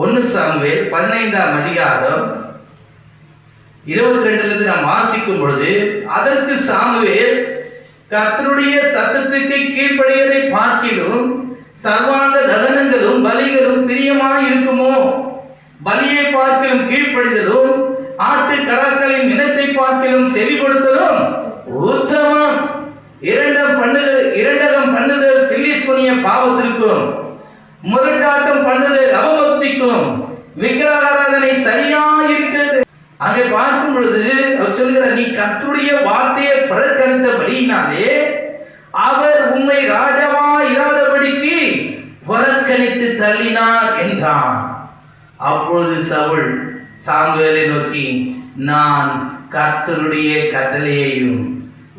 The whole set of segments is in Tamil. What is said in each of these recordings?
1 சாமுவேல் 15ஆம் அதிகாரம் 22 நாம் வாசிக்கும் பொழுது, அதற்கு சாமுவேல், கர்த்தருடைய சத்தத்துக்கு கீழ்ப்படியதை பார்க்கிலும் சர்வாங்க தகனங்களும் பலிகளும் பிரியமாய் இருக்குமோ? பலியை பார்க்கிலும் கீழ்ப்படிதலும் ஆட்டு கடாக்களின் இனத்தை பார்க்கிலும் செவி கொடுத்தலும் உத்தமம். இரண்டகம் பண்ணுதல் பில்லிசூனிய பாவத்திற்கும், முரட்டாட்டம் பண்ணுதல் அவபக்திக்கும் விக்கிரகாராதனை சரியா இருக்கிறது. அங்கே பார்க்கும் பொழுது அவர் சொல்கிறார், நீ கர்த்தருடைய வார்த்தையை புறக்கணித்தபடியினாலே அவர் உம்மை ராஜாவா இராதபடிக்கு புறக்கணித்து தள்ளினார் என்றான். அப்பொழுது சவுல் சாமுவேலை நோக்கி, நான் கர்த்தருடைய கட்டளையையும்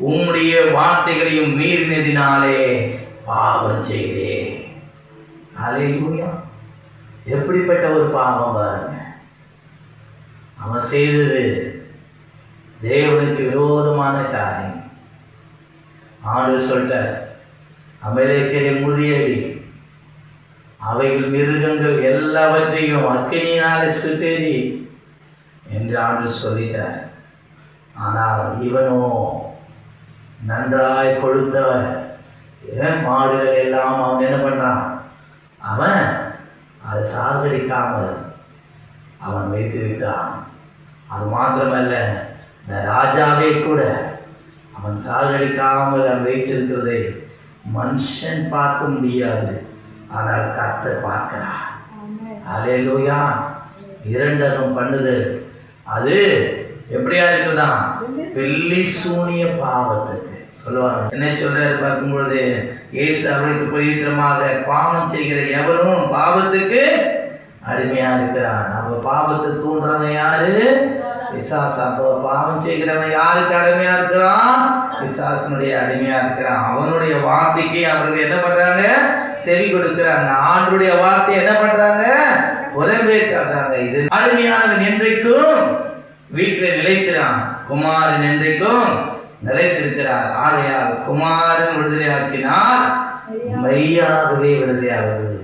உம்முடைய வார்த்தைகளையும் மீறினதினாலே பாவம் செய்தேன். ஹல்லேலூயா! எப்படிப்பட்ட ஒரு பாவம் பாருங்க. அவன் செய்தது தேவனுக்கு விரோதமான காரியம். ஆண்டவர் சொல்லிட்டார், அமலேக்கியரை முறியடி, அவைகள் மிருகங்கள் எல்லாவற்றையும் அக்கினியினாலே சுட்டெரி என்று ஆண்டவர் சொல்லிட்டார். ஆனால் இவனோ நன்றாய் கொடுத்த மாடுகள் எல்லாம் அவன் என்ன பண்ணான்? அவன் அதை சாகடிக்காமல் அவன் வைத்து விட்டான். அது மாத்திரமல்ல, இந்த ராஜாவே கூட அவன் சாகடிக்காமல் அவன் வைத்திருக்கிறதை மனுஷன் பார்க்க முடியாது, ஆனால் கர்த்தர் பார்க்கிறார். ஹல்லேலூயா! இரண்டகம் பண்ணுதல் அது எப்படியா இருக்குதா? பில்லிசூனிய பாவத்துக்கு சொல்லுவாங்க. என்ன சொல்றாரு பார்க்கும்பொழுது, இயேசு அவர்களுக்கு பவித்திரமாக பாவம் செய்கிற எவனும் பாவத்துக்கு அடிமையா இருக்கிறான். நம்ம பாவத்தை தூண்டுறவன் யாரு? பிசாசு. அப்போ பாவம் செய்கிறவன் யாருக்கு அடிமையா இருக்கிறான்? பிசாசனுடைய அடிமையா இருக்கிறான். அவனுடைய வார்த்தைக்கு அவர்கள் என்ன பண்றாங்க? செவி கொடுக்கிறாங்க. ஆண்டுடைய வார்த்தை என்ன பண்றாங்க? புறம்பேற்றாங்க. இது அருமையானவன் என்றைக்கும் வீட்டில் நிலைக்கிறான், குமாரன் என்றைக்கும் நிலைத்திருக்கிறார். ஆகையால் குமாரன் விடுதலையாக்கினால் மெய்யாகவே விடுதலையாகுது.